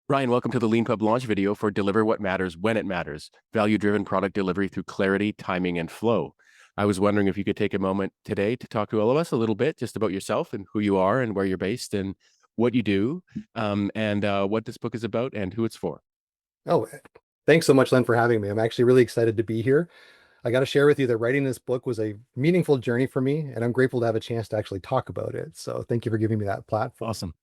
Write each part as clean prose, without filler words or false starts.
Ryan, welcome to the Leanpub launch video for Deliver What Matters When It Matters, value-driven product delivery through clarity, timing, and flow. I was wondering if you could take a moment today to talk to all of us a little bit just about yourself and who you are and where you're based and what you do, and what this book is about and who it's for. Oh, thanks so much, Len, for having me. I'm actually really excited to be here. I got to share with you that writing this book was a meaningful journey for me, and I'm grateful to have a chance to actually talk about it. So thank you for giving me that platform. Awesome.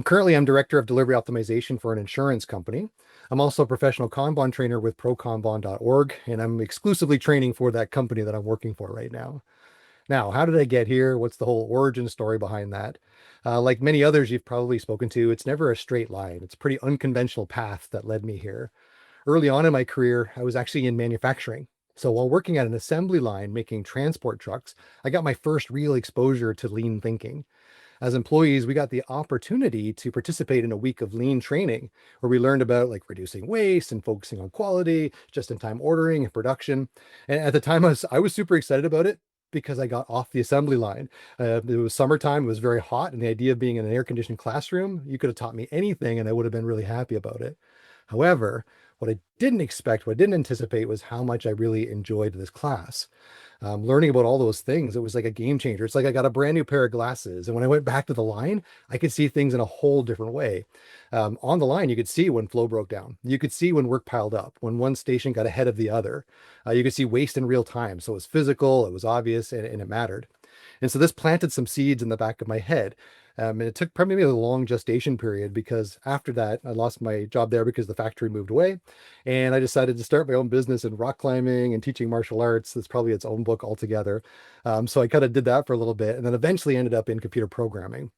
Currently, I'm director of delivery optimization for an insurance company. I'm also a professional Kanban trainer with prokanban.org, and I'm exclusively training for that company that I'm working for right now. Now, how did I get here? What's the whole origin story behind that? Like many others you've probably spoken to, it's never a straight line. It's a pretty unconventional path that led me here. Early on in my career, I was actually in manufacturing. So while working at an assembly line making transport trucks, I got my first real exposure to lean thinking. As employees, we got the opportunity to participate in a week of lean training where we learned about like reducing waste and focusing on quality, just-in-time ordering and production. And at the time, I was super excited about it because I got off the assembly line. It was summertime, it was very hot, and the idea of being in an air-conditioned classroom, you could have taught me anything and I would have been really happy about it. However, what I didn't expect, what I didn't anticipate was how much I really enjoyed this class. Learning about all those things, it was like a game changer. It's like I got a brand new pair of glasses. And when I went back to the line, I could see things in a whole different way. On the line, you could see when flow broke down. You could see when work piled up, when one station got ahead of the other. You could see waste in real time. So it was physical, it was obvious, and it mattered. And so this planted some seeds in the back of my head. And it took probably a long gestation period because after that, I lost my job there because the factory moved away. And I decided to start my own business in rock climbing and teaching martial arts. That's probably its own book altogether. So I kind of did that for a little bit and then eventually ended up in computer programming.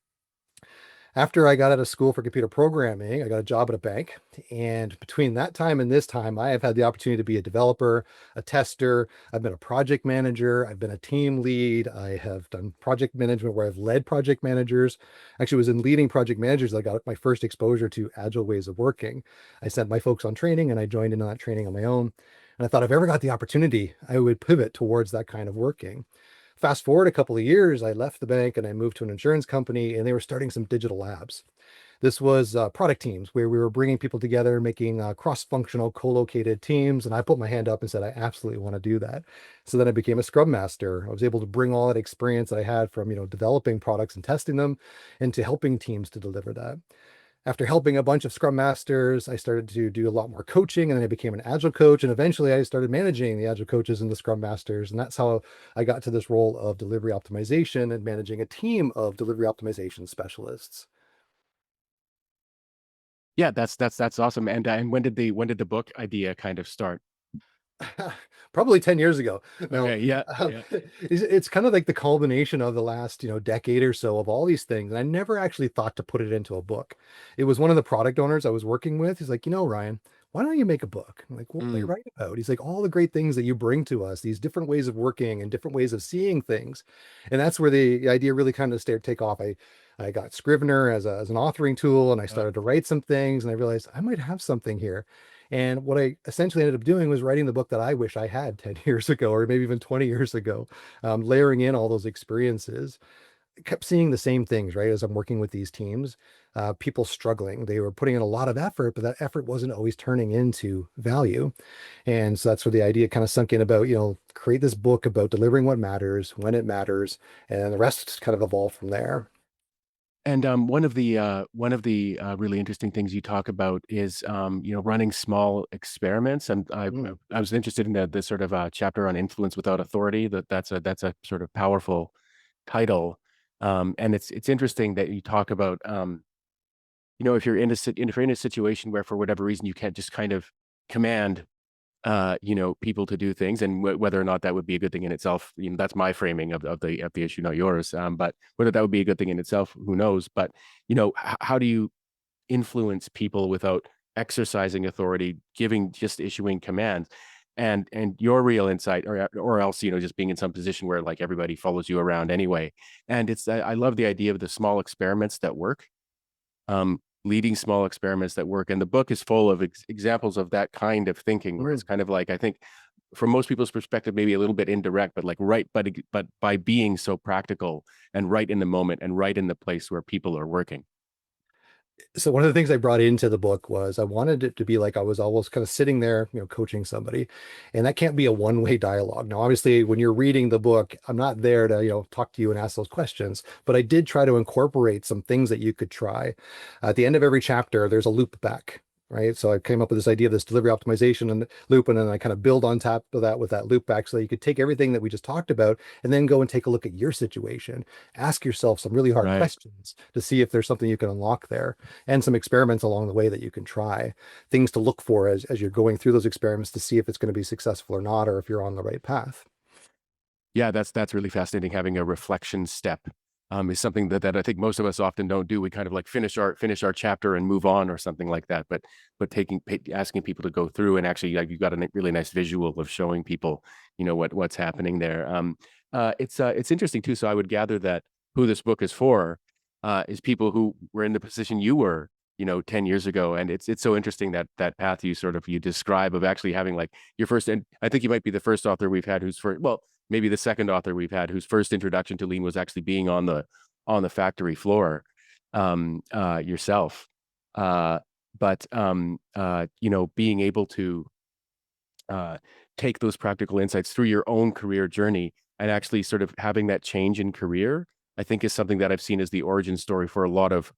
After I got out of school for computer programming, I got a job at a bank. And between that time and this time, I have had the opportunity to be a developer, a tester. I've been a project manager. I've been a team lead. I have done project management where I've led project managers. Actually, was in leading project managers. I got my first exposure to agile ways of working. I sent my folks on training and I joined in on that training on my own. And I thought if I ever got the opportunity, I would pivot towards that kind of working. Fast forward a couple of years, I left the bank and I moved to an insurance company, and they were starting some digital labs. This was product teams where we were bringing people together, making cross-functional, co-located teams. And I put my hand up and said, I absolutely want to do that. So then I became a Scrum Master. I was able to bring all that experience that I had from, developing products and testing them into helping teams to deliver that. After helping a bunch of Scrum Masters, I started to do a lot more coaching, and then I became an Agile coach. And eventually I started managing the Agile coaches and the Scrum Masters. And that's how I got to this role of delivery optimization and managing a team of delivery optimization specialists. Yeah, that's awesome. And when did the book idea kind of start? Probably 10 years ago. Now, Okay, yeah, yeah. it's kind of like the culmination of the last, decade or so of all these things. And I never actually thought to put it into a book. It was one of the product owners I was working with. He's like, Ryan, why don't you make a book? I'm like, what will I Mm. write about? He's like, all the great things that you bring to us, these different ways of working and different ways of seeing things. And that's where the idea really kind of started to take off. I got Scrivener as an authoring tool and I started to write some things and I realized I might have something here. And what I essentially ended up doing was writing the book that I wish I had 10 years ago, or maybe even 20 years ago, layering in all those experiences. I kept seeing the same things, right? As I'm working with these teams, people struggling. They were putting in a lot of effort, but that effort wasn't always turning into value. And so that's where the idea kind of sunk in about, create this book about delivering what matters, when it matters, and the rest just kind of evolved from there. And one of the really interesting things you talk about is running small experiments. And Mm. I was interested in the sort of chapter on influence without authority. That's a sort of powerful title. And it's interesting that you talk about if you're if you're in a situation where for whatever reason you can't just kind of command people to do things, and whether or not that would be a good thing in itself, that's my framing of the issue, not yours. But whether that would be a good thing in itself, who knows? But how do you influence people without exercising authority, just issuing commands? And your real insight, or else just being in some position where like everybody follows you around anyway. And I love the idea of the small experiments that work, leading small experiments that work. And the book is full of examples of that kind of thinking, where it's Mm. kind of like, I think, from most people's perspective, maybe a little bit indirect, but like right, but by being so practical and right in the moment and right in the place where people are working. So one of the things I brought into the book was I wanted it to be like I was always kind of sitting there, coaching somebody, and that can't be a one-way dialogue. Now, obviously, when you're reading the book, I'm not there to, talk to you and ask those questions, but I did try to incorporate some things that you could try. At the end of every chapter, there's a loop back. Right. So I came up with this idea of this delivery optimization and loop, and then I kind of build on top of that with that loop back so that you could take everything that we just talked about and then go and take a look at your situation. Ask yourself some really hard Right. questions to see if there's something you can unlock there and some experiments along the way that you can try, things to look for as you're going through those experiments to see if it's going to be successful or not, or if you're on the right path. Yeah, that's really fascinating. Having a reflection step is something that I think most of us often don't do. We kind of like finish our chapter and move on or something like that. But asking people to go through and actually like you've got a really nice visual of showing people what's happening there. It's interesting too. So I would gather that who this book is for is people who were in the position you were 10 years ago, and it's so interesting that that path you describe of actually having like your first. And I think you might be the first author we've had who's first, well, maybe the second author we've had whose first introduction to lean was actually being on the factory floor yourself. Uh, but being able to uh, take those practical insights through your own career journey and actually sort of having that change in career, I think is something that I've seen as the origin story for a lot of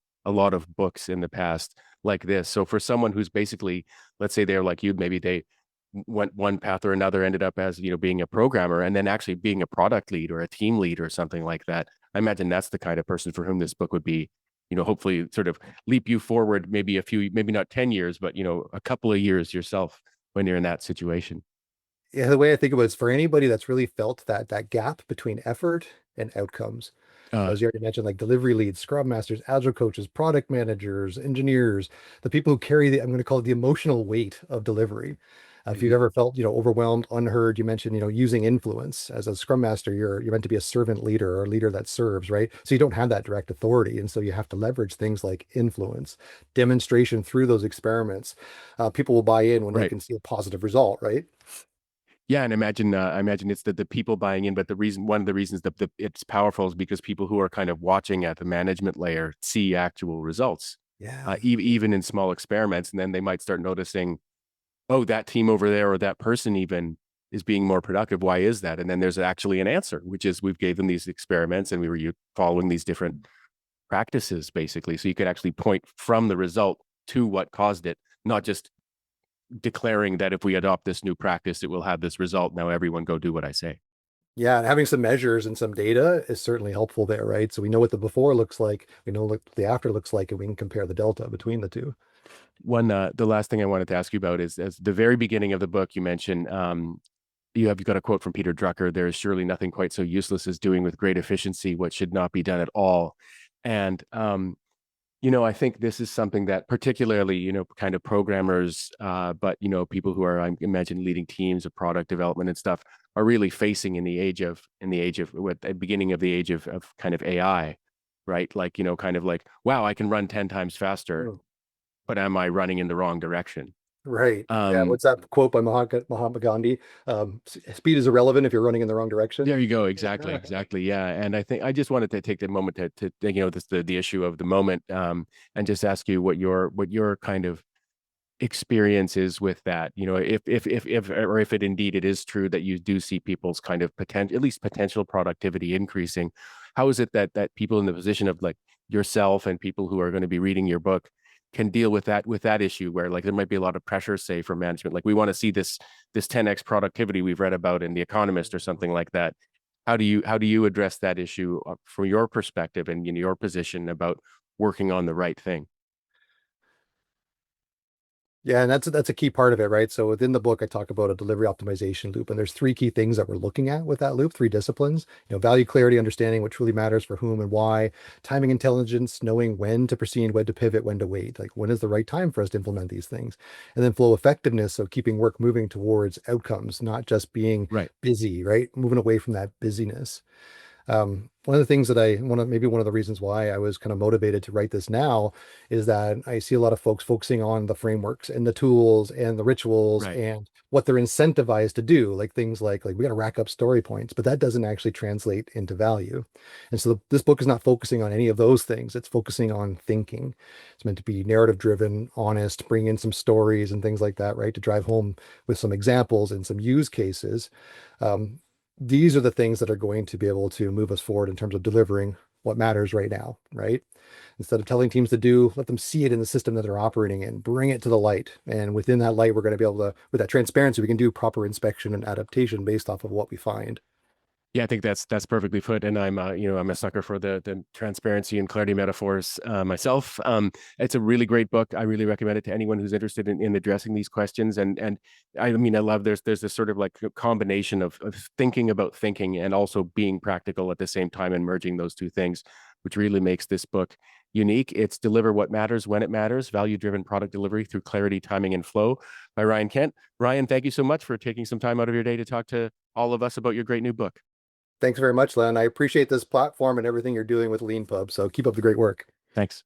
books in the past like this. So for someone who's basically, let's say they're like you, maybe they went one path or another, ended up as being a programmer, and then actually being a product lead or a team lead or something like that. I imagine that's the kind of person for whom this book would be, hopefully sort of leap you forward maybe maybe not 10 years, but a couple of years yourself when you're in that situation. Yeah, the way I think of it is for anybody that's really felt that gap between effort and outcomes. So Uh, as you already mentioned, like delivery leads, scrum masters, agile coaches, product managers, engineers, the people who carry I'm going to call it the emotional weight of delivery. If you've mhm. ever felt, overwhelmed, unheard, you mentioned, using influence as a scrum master, you're meant to be a servant leader or a leader that serves, right? So you don't have that direct authority. And so you have to leverage things like influence, demonstration through those experiments. People will buy in when they Right. can see a positive result, right? Yeah, and I imagine it's the people buying in, but one of the reasons that it's powerful is because people who are kind of watching at the management layer see actual results, Yeah. even in small experiments, and then they might start noticing, oh, that team over there or that person even is being more productive. Why is that? And then there's actually an answer, which is we've gave them these experiments and we were following these different practices, basically. So you could actually point from the result to what caused it, not just declaring that if we adopt this new practice, it will have this result. Now everyone go do what I say. Yeah, and having some measures and some data is certainly helpful there, right? So we know what the before looks like, we know what the after looks like, and we can compare the delta between the two. The last thing I wanted to ask you about is as the very beginning of the book, you mentioned you've got a quote from Peter Drucker. There is surely nothing quite so useless as doing with great efficiency what should not be done at all. And I think this is something that particularly, kind of programmers, but people who are, I imagine, leading teams of product development and stuff are really facing in the age of what the beginning of the age of kind of AI, right? Like, kind of like, wow, I can run 10 times faster, Mm. but am I running in the wrong direction? Right. Yeah. Um, What's that quote by Mahatma Gandhi? Speed is irrelevant if you're running in the wrong direction. there you go. Exactly. Exactly. Yeah. And I think I just wanted to take the moment to this, the issue of the moment, and just ask you what your kind of experiences with that, if or if it indeed it is true that you do see people's kind of potential, at least potential productivity increasing. How is it that people in the position of like yourself and people who are going to be reading your book can deal with that issue where like there might be a lot of pressure, say, from management, like we want to see this 10x productivity we've read about in The Economist or something like that. How do you address that issue from your perspective and in your position about working on the right thing? Yeah, and that's a key part of it, right? So within the book, I talk about a delivery optimization loop, and there's three key things that we're looking at with that loop, three disciplines. Value, clarity, understanding what truly matters for whom and why, timing intelligence, knowing when to proceed, when to pivot, when to wait, like when is the right time for us to implement these things, and then flow effectiveness, so keeping work moving towards outcomes, not just being Right. busy, right? Moving away from that busyness. One of the things that maybe one of the reasons why I was kind of motivated to write this now is that I see a lot of folks focusing on the frameworks and the tools and the rituals Right. and what they're incentivized to do, like things like we got to rack up story points, but that doesn't actually translate into value. And so this book is not focusing on any of those things. It's focusing on thinking. It's meant to be narrative driven, honest, bring in some stories and things like that, right? To drive home with some examples and some use cases. Um, these are the things that are going to be able to move us forward in terms of delivering what matters right now, right? Instead of telling teams to do, let them see it in the system that they're operating in, bring it to the light. And within that light, we're going to be able to, with that transparency, we can do proper inspection and adaptation based off of what we find. Yeah, I think that's perfectly put, and I'm a sucker for the transparency and clarity metaphors myself. It's a really great book. I really recommend it to anyone who's interested in addressing these questions. And I mean, I love there's this sort of like a combination of thinking about thinking and also being practical at the same time and merging those two things, which really makes this book unique. It's Deliver What Matters When It Matters: Value Driven Product Delivery Through Clarity, Timing, and Flow by Ryan Kent. Ryan, thank you so much for taking some time out of your day to talk to all of us about your great new book. Thanks very much, Len. I appreciate this platform and everything you're doing with Leanpub. So keep up the great work. Thanks.